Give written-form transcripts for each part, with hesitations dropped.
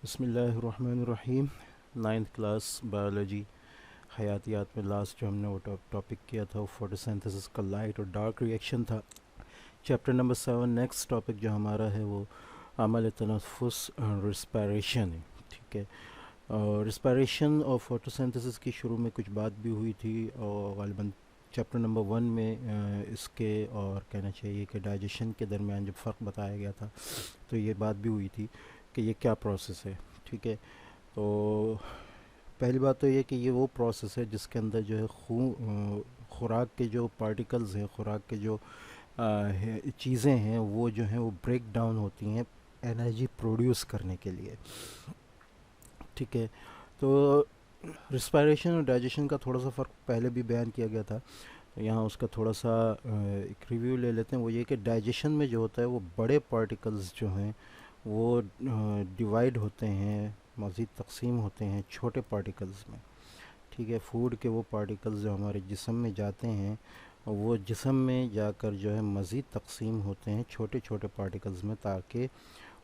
بسم اللہ الرحمن الرحیم. نائنتھ کلاس بایولوجی حیاتیات میں لاسٹ جو ہم نے وہ ٹاپک کیا تھا وہ فوٹوسینتھسس کا لائٹ اور ڈارک ریئیکشن تھا. چیپٹر نمبر 7 نیکسٹ ٹاپک جو ہمارا ہے وہ عمل تنفس رسپائریشن ہے. ٹھیک ہے. اور رسپائریشن اور فوٹوسینتھسس کی شروع میں کچھ بات بھی ہوئی تھی اور غالباً چیپٹر نمبر 1 میں اس کے اور کہنا چاہیے کہ ڈائجیشن کے درمیان جب فرق بتایا گیا تھا تو یہ بات بھی ہوئی تھی کہ یہ کیا پروسیس ہے. ٹھیک ہے. تو پہلی بات تو یہ کہ یہ وہ پروسیس ہے جس کے اندر جو ہے خوراک کے جو پارٹیکلز ہیں، خوراک کے جو چیزیں ہیں وہ جو ہیں وہ بریک ڈاؤن ہوتی ہیں انرجی پروڈیوس کرنے کے لیے. ٹھیک ہے. تو رسپائریشن اور ڈائجیشن کا تھوڑا سا فرق پہلے بھی بیان کیا گیا تھا، تو یہاں اس کا تھوڑا سا ایک ریویو لے لیتے ہیں. وہ یہ کہ ڈائجیشن میں جو ہوتا ہے وہ بڑے پارٹیکلز جو ہیں وہ ڈیوائیڈ ہوتے ہیں، مزید تقسیم ہوتے ہیں چھوٹے پارٹیکلز میں. ٹھیک ہے. فوڈ کے وہ پارٹیکلز جو ہمارے جسم میں جاتے ہیں وہ جسم میں جا کر جو ہے مزید تقسیم ہوتے ہیں چھوٹے چھوٹے پارٹیکلز میں، تاکہ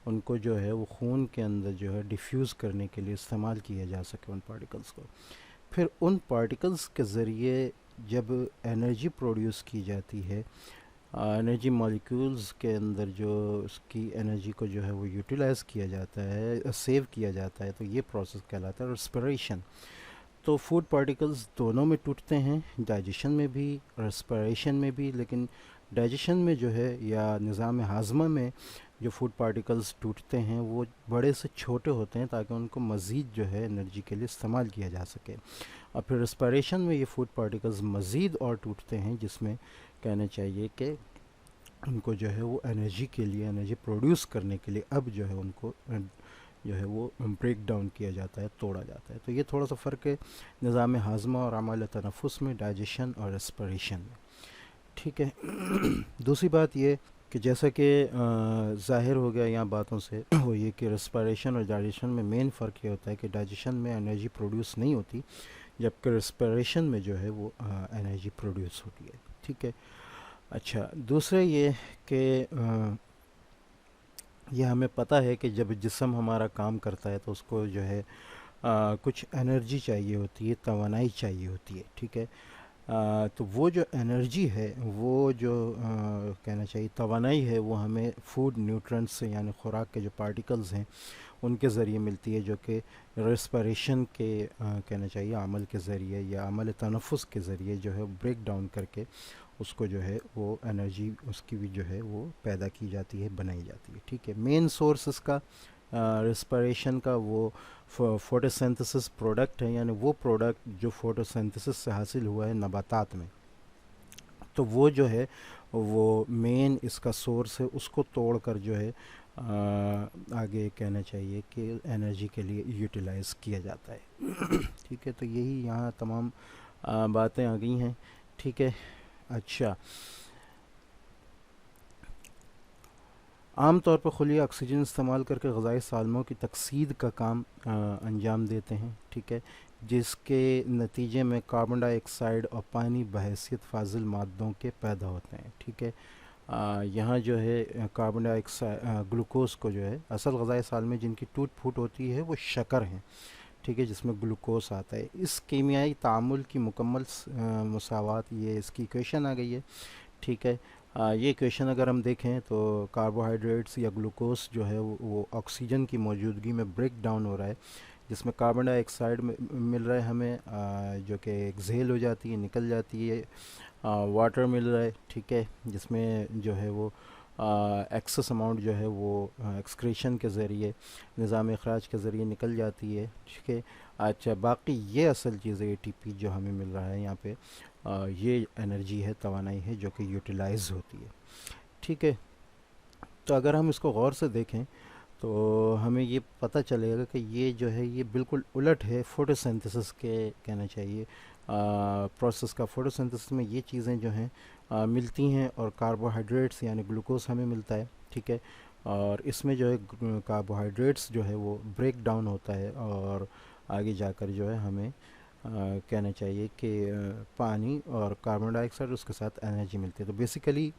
ان کو جو ہے وہ خون کے اندر جو ہے ڈیفیوز کرنے کے لیے استعمال کیا جا سکے ان پارٹیکلز کو. پھر ان پارٹیکلز کے ذریعے جب انرجی پروڈیوس کی جاتی ہے، انرجی مالیکیولز کے اندر جو اس کی انرجی کو جو ہے وہ یوٹیلائز کیا جاتا ہے، سیو کیا جاتا ہے، تو یہ پروسیس کہلاتا ہے ریسپریشن. تو فوڈ پارٹیکلز دونوں میں ٹوٹتے ہیں، ڈائجیشن میں بھی ریسپریشن میں بھی. لیکن ڈائجیشن میں جو ہے یا نظام ہاضمہ میں جو فوڈ پارٹیکلز ٹوٹتے ہیں وہ بڑے سے چھوٹے ہوتے ہیں تاکہ ان کو مزید جو ہے انرجی کے لیے استعمال کیا جا سکے. اور پھر ریسپریشن میں یہ فوڈ پارٹیکلز مزید اور ٹوٹتے ہیں، جس میں کہنا چاہیے کہ ان کو جو ہے وہ انرجی کے لیے، انرجی پروڈیوس کرنے کے لیے اب جو ہے ان کو جو ہے وہ بریک ڈاؤن کیا جاتا ہے، توڑا جاتا ہے. تو یہ تھوڑا سا فرق ہے نظام ہاضمہ اور عمل تنفس میں، ڈائجیشن اور ریسپریشن میں. ٹھیک ہے. دوسری بات یہ کہ جیسا کہ ظاہر ہو گیا یہاں باتوں سے وہ یہ کہ ریسپریشن اور ڈائجیشن میں مین فرق یہ ہوتا ہے کہ ڈائجیشن میں انرجی پروڈیوس نہیں ہوتی، جبکہ ریسپریشن میں جو ہے وہ انرجی پروڈیوس ہوتی ہے. ٹھیک ہے. اچھا، دوسرے یہ کہ یہ ہمیں پتہ ہے کہ جب جسم ہمارا کام کرتا ہے تو اس کو جو ہے کچھ انرجی چاہیے ہوتی ہے، توانائی چاہیے ہوتی ہے. ٹھیک ہے. تو وہ جو انرجی ہے، وہ جو کہنا چاہیے توانائی ہے، وہ ہمیں فوڈ نیوٹرنٹس سے یعنی خوراک کے جو پارٹیکلز ہیں ان کے ذریعے ملتی ہے، جو کہ ریسپریشن کے کہنا چاہیے عمل کے ذریعے یا عمل تنفس کے ذریعے جو ہے بریک ڈاؤن کر کے اس کو جو ہے وہ انرجی اس کی بھی جو ہے وہ پیدا کی جاتی ہے، بنائی جاتی ہے. ٹھیک ہے. مین سورس اس کا ریسپریشن کا وہ فوٹوسینتھسس پروڈکٹ ہے، یعنی وہ پروڈکٹ جو فوٹوسینتھسس سے حاصل ہوا ہے نباتات میں. تو وہ جو ہے وہ مین اس کا سورس ہے، اس کو توڑ کر جو ہے آگے کہنا چاہیے کہ انرجی کے لیے یوٹیلائز کیا جاتا ہے. ٹھیک ہے. تو یہی یہاں تمام باتیں آ گئی ہیں. ٹھیک ہے. اچھا، عام طور پر خلیہ آکسیجن استعمال کر کے غذائی سالموں کی تکسید کا کام انجام دیتے ہیں. ٹھیک ہے. جس کے نتیجے میں کاربن ڈائی آکسائڈ اور پانی بحیثیت فاضل مادوں کے پیدا ہوتے ہیں. ٹھیک ہے. یہاں جو ہے کاربن ڈائی آکسائڈ گلوکوز کو جو ہے اصل غذائی سالمے جن کی ٹوٹ پھوٹ ہوتی ہے وہ شکر ہیں. ٹھیک ہے. جس میں گلوکوز آتا ہے. اس کیمیائی تعامل کی مکمل مساوات، یہ اس کی ایکویشن آ گئی ہے. ٹھیک ہے. یہ ایکویشن اگر ہم دیکھیں تو کاربوہائیڈریٹس یا گلوکوز جو ہے وہ آکسیجن کی موجودگی میں بریک ڈاؤن ہو رہا ہے، جس میں کاربن ڈائی آکسائڈ مل رہا ہے ہمیں، جو کہ ایکزیل ہو جاتی ہے، نکل جاتی ہے. واٹر مل رہا ہے. ٹھیک ہے. جس میں جو ہے وہ ایکسس اماؤنٹ جو ہے وہ ایکسکریشن کے ذریعے، نظام اخراج کے ذریعے نکل جاتی ہے. ٹھیک ہے. اچھا، باقی یہ اصل چیز ہے اے ٹی پی جو ہمیں مل رہا ہے یہاں پہ، یہ انرجی ہے، توانائی ہے جو کہ یوٹیلائز ہوتی ہے. ٹھیک ہے. تو اگر ہم اس کو غور سے دیکھیں تو ہمیں یہ پتہ چلے گا کہ یہ جو ہے یہ بالکل الٹ ہے فوٹوسینتھسس کے کہنا چاہیے پروسیس کا. فوٹوسینتھسس میں یہ چیزیں جو ہیں ملتی ہیں اور کاربوہائیڈریٹس یعنی گلوکوز ہمیں ملتا ہے. ٹھیک ہے. اور اس میں جو ہے کاربوہائیڈریٹس جو ہے وہ بریک ڈاؤن ہوتا ہے اور آگے جا کر جو ہے ہمیں کہنا چاہیے کہ پانی اور کاربن ڈائی آکسائڈ اس کے ساتھ انرجی ملتی ہے. تو بیسیکلی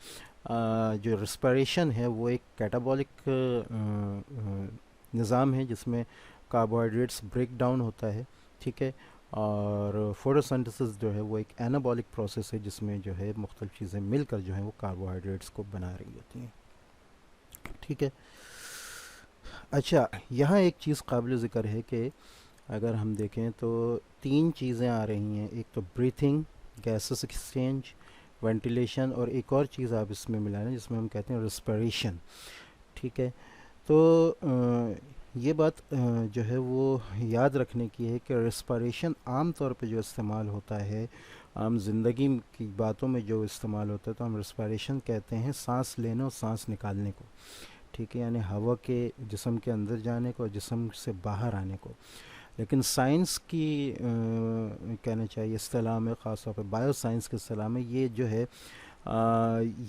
جو ریسپریشن ہے وہ ایک کیٹابولک نظام ہے جس میں کاربوہائیڈریٹس بریک ڈاؤن ہوتا ہے، ٹھیک ہے، اور فوٹوسنتھسس جو ہے وہ ایک اینابولک پروسیس ہے جس میں جو ہے مختلف چیزیں مل کر جو ہیں وہ کاربوہائیڈریٹس کو بنا رہی ہوتی ہیں، ٹھیک ہے۔ اچھا، یہاں ایک چیز قابل ذکر ہے کہ اگر ہم دیکھیں تو تین چیزیں آ رہی ہیں، ایک تو بریتھنگ، گیسز ایکسچینج، وینٹیلیشن، اور ایک اور چیز آپ اس میں ملا لیں جس میں ہم کہتے ہیں ریسپریشن، ٹھیک ہے۔ تو یہ بات جو ہے وہ یاد رکھنے کی ہے کہ ریسپریشن عام طور پہ جو استعمال ہوتا ہے، عام زندگی کی باتوں میں جو استعمال ہوتا ہے، تو ہم ریسپریشن کہتے ہیں سانس لینے اور سانس نکالنے کو، ٹھیک ہے، یعنی ہوا کے جسم کے اندر جانے کو اور جسم سے باہر آنے کو۔ لیکن سائنس کی کہنا چاہیے اصطلاح میں، خاص طور پہ بایو سائنس کے اصطلاح میں، یہ جو ہے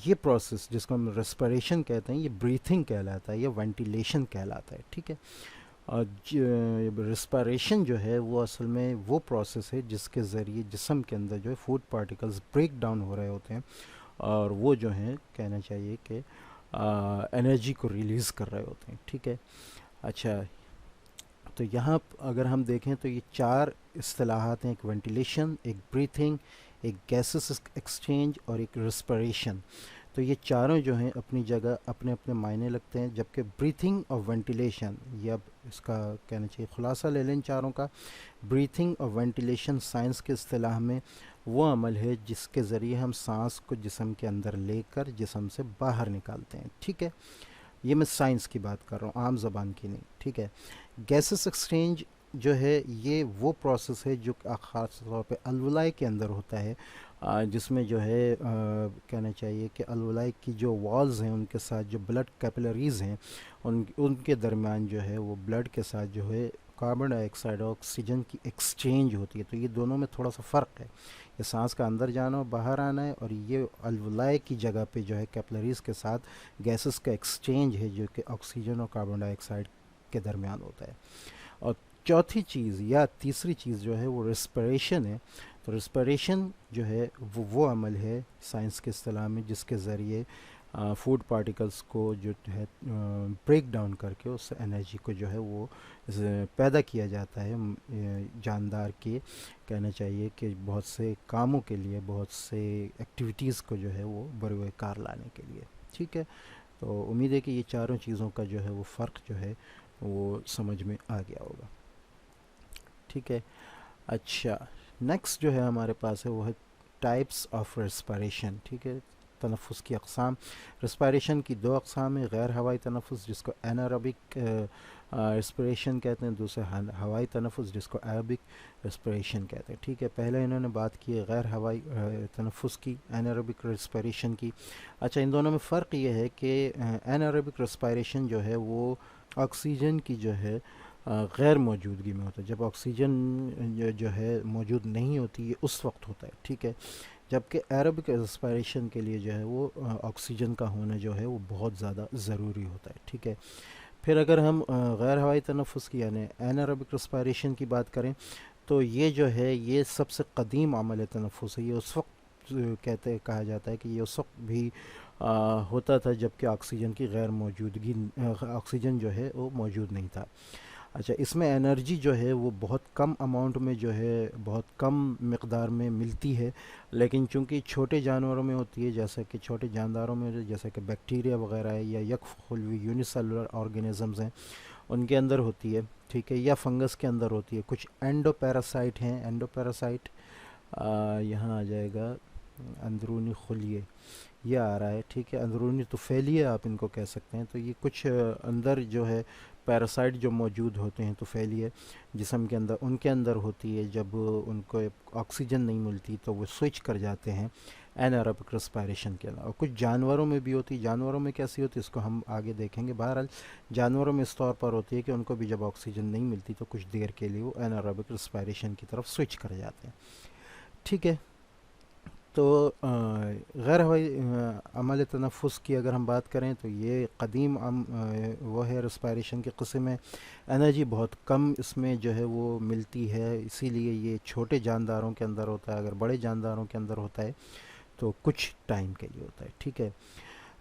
یہ پروسیس جس کو ہم ریسپریشن کہتے ہیں، یہ بریتھنگ کہلاتا ہے یا وینٹیلیشن کہلاتا ہے، ٹھیک ہے۔ اور ریسپریشن جو ہے وہ اصل میں وہ پروسیس ہے جس کے ذریعے جسم کے اندر جو ہے فوڈ پارٹیکلز بریک ڈاؤن ہو رہے ہوتے ہیں، اور وہ جو ہیں کہنا چاہیے کہ انرجی کو ریلیز کر رہے ہوتے ہیں، ٹھیک ہے۔ اچھا، تو یہاں اگر ہم دیکھیں تو یہ چار اصطلاحات ہیں، ایک وینٹیلیشن، ایک بریتھنگ، ایک گیسز ایکسچینج، اور ایک ریسپریشن۔ تو یہ چاروں جو ہیں اپنی جگہ اپنے اپنے معنی لگتے ہیں، جبکہ بریتھنگ اور وینٹیلیشن، یہ اب اس کا کہنا چاہیے خلاصہ لے لیں ان چاروں کا۔ بریتھنگ اور وینٹیلیشن سائنس کے اصطلاح میں وہ عمل ہے جس کے ذریعے ہم سانس کو جسم کے اندر لے کر جسم سے باہر نکالتے ہیں، ٹھیک ہے۔ یہ میں سائنس کی بات کر رہا ہوں، عام زبان کی نہیں، ٹھیک ہے۔ گیسز ایکسچینج جو ہے یہ وہ پروسیس ہے جو خاص طور پہ الولائی کے اندر ہوتا ہے، جس میں جو ہے کہنا چاہیے کہ الولائی کی جو والز ہیں ان کے ساتھ جو بلڈ کیپلریز ہیں ان کے درمیان جو ہے وہ بلڈ کے ساتھ جو ہے کاربن ڈائی آکسائڈ اور آکسیجن کی ایکسچینج ہوتی ہے۔ تو یہ دونوں میں تھوڑا سا فرق ہے، یہ سانس کا اندر جانا اور باہر آنا ہے، اور یہ الولائی کی جگہ پہ جو ہے کیپلریز کے ساتھ گیسز کا ایکسچینج ہے جو کہ آکسیجن اور کاربن ڈائی آکسائڈ کے درمیان ہوتا ہے۔ اور چوتھی چیز یا تیسری چیز جو ہے وہ ریسپریشن ہے۔ تو ریسپریشن جو ہے وہ عمل ہے سائنس کے اصطلاح میں جس کے ذریعے فوڈ پارٹیکلز کو جو ہے بریک ڈاؤن کر کے اس انرجی کو جو ہے وہ پیدا کیا جاتا ہے جاندار کے کہنا چاہیے کہ بہت سے کاموں کے لیے، بہت سے ایکٹیویٹیز کو جو ہے وہ بروئے کار لانے کے لیے، ٹھیک ہے۔ تو امید ہے کہ یہ چاروں چیزوں کا جو ہے وہ فرق جو ہے وہ سمجھ میں آ گیا ہوگا، ٹھیک ہے۔ اچھا، نیکسٹ جو ہے ہمارے پاس ہے وہ ہے ٹائپس آف ریسپریشن، ٹھیک ہے، تنفس کی اقسام۔ ریسپریشن کی دو اقسام ہیں، غیر ہوائی تنفس جس کو انیروبک ریسپریشن کہتے ہیں، دوسرے ہوائی تنفس جس کو ایروبک ریسپریشن کہتے ہیں، ٹھیک ہے۔ پہلے انہوں نے بات کی ہے غیر ہوائی تنفس کی، انیروبک ریسپریشن کی۔ اچھا، ان دونوں میں فرق یہ ہے کہ انیروبک ریسپریشن جو ہے وہ آکسیجن کی جو ہے غیر موجودگی میں ہوتا ہے، جب آکسیجن جو ہے موجود نہیں ہوتی، یہ اس وقت ہوتا ہے، ٹھیک ہے۔ جبکہ ایروبک ریسپریشن کے لیے جو ہے وہ آکسیجن کا ہونا جو ہے وہ بہت زیادہ ضروری ہوتا ہے، ٹھیک ہے۔ پھر اگر ہم غیر ہوائی تنفس کی یعنی انیروبک ریسپریشن کی بات کریں تو یہ جو ہے یہ سب سے قدیم عمل تنفس ہے، یہ اس وقت کہا جاتا ہے کہ یہ اس وقت بھی ہوتا تھا جبکہ آکسیجن کی غیر موجودگی، آکسیجن جو ہے وہ موجود نہیں تھا۔ اچھا، اس میں انرجی جو ہے وہ بہت کم اماؤنٹ میں جو ہے بہت کم مقدار میں ملتی ہے، لیکن چونکہ چھوٹے جانوروں میں ہوتی ہے، جیسا کہ چھوٹے جانداروں میں جیسا کہ بیکٹیریا وغیرہ ہے یا یک خلوی یونیسیلولر آرگینزمز ہیں ان کے اندر ہوتی ہے، ٹھیک ہے، یا فنگس کے اندر ہوتی ہے۔ کچھ اینڈو پیراسائٹ ہیں، اینڈو پیراسائٹ یہاں آ جائے گا اندرونی خلیے، یہ آ رہا ہے، ٹھیک ہے، اندرونی طفیلیے آپ ان کو کہہ سکتے ہیں۔ تو یہ کچھ اندر جو ہے پیراسائٹ جو موجود ہوتے ہیں طفیلیے جسم کے اندر، ان کے اندر ہوتی ہے، جب ان کو آکسیجن نہیں ملتی تو وہ سوئچ کر جاتے ہیں انیروبک ریسپریشن کے اندر۔ اور کچھ جانوروں میں بھی ہوتی ہے، جانوروں میں کیسی ہوتی ہے اس کو ہم آگے دیکھیں گے۔ بہرحال جانوروں میں اس طور پر ہوتی ہے کہ ان کو بھی جب آکسیجن نہیں ملتی تو کچھ دیر کے لیے وہ انیروبک ریسپریشن کی طرف سوئچ کر جاتے ہیں، ٹھیک ہے۔ تو غیر ہوائی عمل تنفس کی اگر ہم بات کریں تو یہ قدیم وہ ہے ریسپائریشن کے قسم ہے، انرجی بہت کم اس میں جو ہے وہ ملتی ہے، اسی لیے یہ چھوٹے جانداروں کے اندر ہوتا ہے، اگر بڑے جانداروں کے اندر ہوتا ہے تو کچھ ٹائم کے لیے ہوتا ہے، ٹھیک ہے۔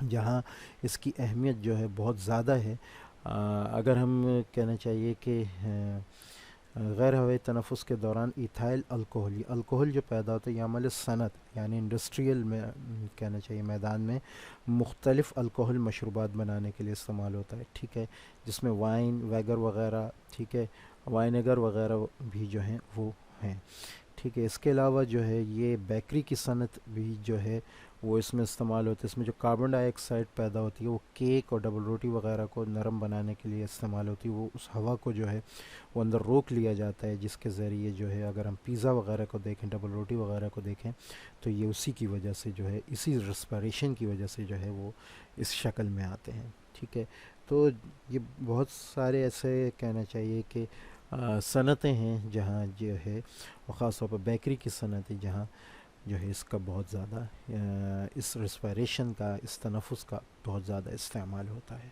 جہاں اس کی اہمیت جو ہے بہت زیادہ ہے. اگر ہم کہنا چاہیے کہ غیر ہوائي تنفس کے دوران ایتھائل الکحل، یہ الکحل جو پیدا ہوتا ہے یہ عمل صنعت یعنی انڈسٹریل میں کہنا چاہیے میدان میں مختلف الکحل مشروبات بنانے کے لیے استعمال ہوتا ہے. ٹھیک ہے، جس میں وائن ویگر وغیرہ، ٹھیک ہے، وائنگر وغیرہ بھی جو ہیں وہ ہیں. ٹھیک ہے، اس کے علاوہ جو ہے یہ بیکری کی صنعت بھی جو ہے وہ اس میں استعمال ہوتی ہے. اس میں جو کاربن ڈائی آکسائڈ پیدا ہوتی ہے وہ کیک اور ڈبل روٹی وغیرہ کو نرم بنانے کے لیے استعمال ہوتی ہے. وہ اس ہوا کو جو ہے وہ اندر روک لیا جاتا ہے، جس کے ذریعے جو ہے اگر ہم پیزا وغیرہ کو دیکھیں، ڈبل روٹی وغیرہ کو دیکھیں، تو یہ اسی کی وجہ سے جو ہے، اسی ریسپائریشن کی وجہ سے جو ہے وہ اس شکل میں آتے ہیں. ٹھیک ہے، تو یہ بہت سارے ایسے کہنا چاہیے کہ صنعتیں ہیں جہاں جو ہے، اور خاص طور پر بیکری کی صنعتیں جہاں جو ہے اس کا بہت زیادہ اس ریسپائریشن کا، اس تنفس کا بہت زیادہ استعمال ہوتا ہے.